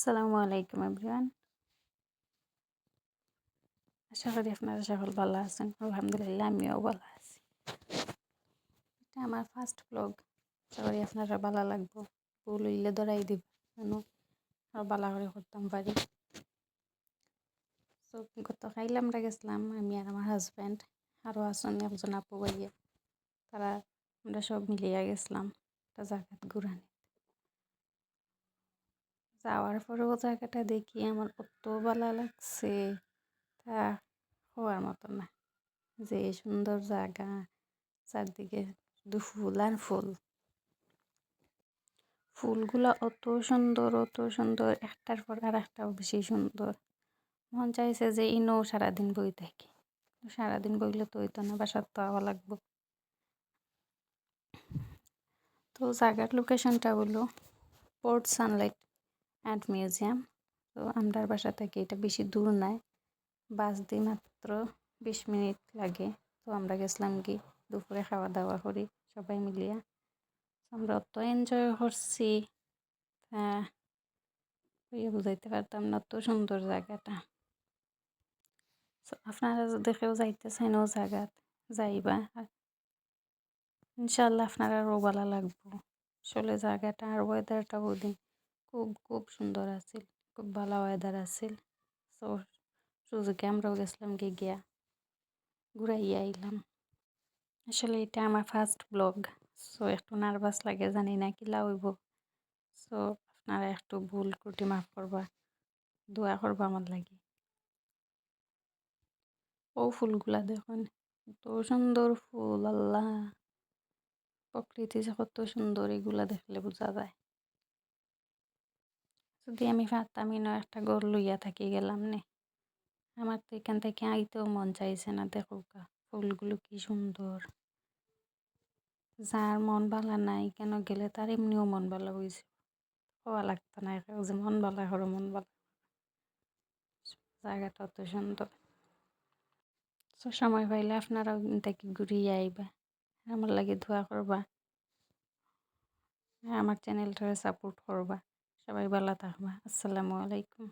আসসালামু আলাইকুম এভরিওয়ান। আশা করি আপনারা সকল ভালো আছেন। আলহামদুলিল্লাহ আমিও ভালো আছি। এটা আমার ফার্স্ট ব্লগ। আশা করি আপনারা ভালো লাগবো। ভুল হইলে ধরাই দিব যেন আর ভালো করে করতাম পারি। তো গতকাল আমরা গেছিলাম, আমি আর আমার হাজব্যান্ড আরও আছেন একজন আপু ভাইয়া, তারা আমরা সব মিলিয়ে গেছিলাম একটা জায়গাত ঘুরানি। যাওয়ার পরেও জায়গাটা দেখি আমার কত ভালো লাগছে, তা হওয়ার মতো না। যে সুন্দর জায়গা, চারদিকে শুধু ফুল আর ফুল। ফুলগুলা অত সুন্দর, একটার পর আর একটাও বেশি সুন্দর। মন চাইছে যে ইনো সারাদিন বই থাকি, সারাদিন বইলে তো হইতো না, বাসার তো আওয়া লাগবো। তো জায়গার লোকেশনটা হলো পোর্ট সানলাইট অ্যান্ড মিউজিয়াম। তো আমরার বাসা থেকে এটা বেশি দূর নাই, বাস দিয়ে মাত্র 20 মিনিট লাগে। তো আমরা গেছিলাম কি দুপুরে খাওয়া দাওয়া করি সবাই মিলিয়া। আমরা অত এনজয় করছি, হ্যাঁ বুঝাইতে পারতাম না, অত সুন্দর জায়গাটা। আপনারা যদি কেউ যাইতে চান ও জায়গাত যাইবা, ইনশাল্লাহ আপনারা আরও ভালো লাগবো। আসলে জায়গাটা আর ওয়েদারটা ওদিন খুব খুব সুন্দর আছিল, খুব ভালো ওয়েদার আছিল। তো সুযোগে আমরাও গেছিলাম গিয়া ঘুরাইয়া আইলাম। আসলে এটা আমার ফার্স্ট ব্লগ, সো একটু নার্ভাস লাগে, জানি না কিলা হইব। সো আপনারা একটু ভুল ত্রুটি মাফ করবা, দোয়া করবা আমার লাগি। ও ফুলগুলা দেখুন, কত সুন্দর ফুল, আল্লাহ প্রকৃতি যে কত সুন্দর, এগুলা দেখলে বোঝা যায়। যদি আমি পারতাম একটা ঘর লইয়া থাকি গেলাম নে। আমার তো এখান থেকে আইতেও মন চাইছে না। দেখো ফুলগুলো কি সুন্দর। যার মন ভালো নাই কেন গেলে তার এমনিও মন ভালো হয়েছে, হওয়া লাগতো না যে মন ভালো করো মন ভালো। জায়গাটা অত সুন্দর। তো সময় পাইলে আপনারাও থেকে ঘুরিয়ে আইবা, আমার লাগে দোয়া করবা, আমার চ্যানেলটারে সাপোর্ট করবা। সবাই ভালো থাকবা। আসসালামু আলাইকুম।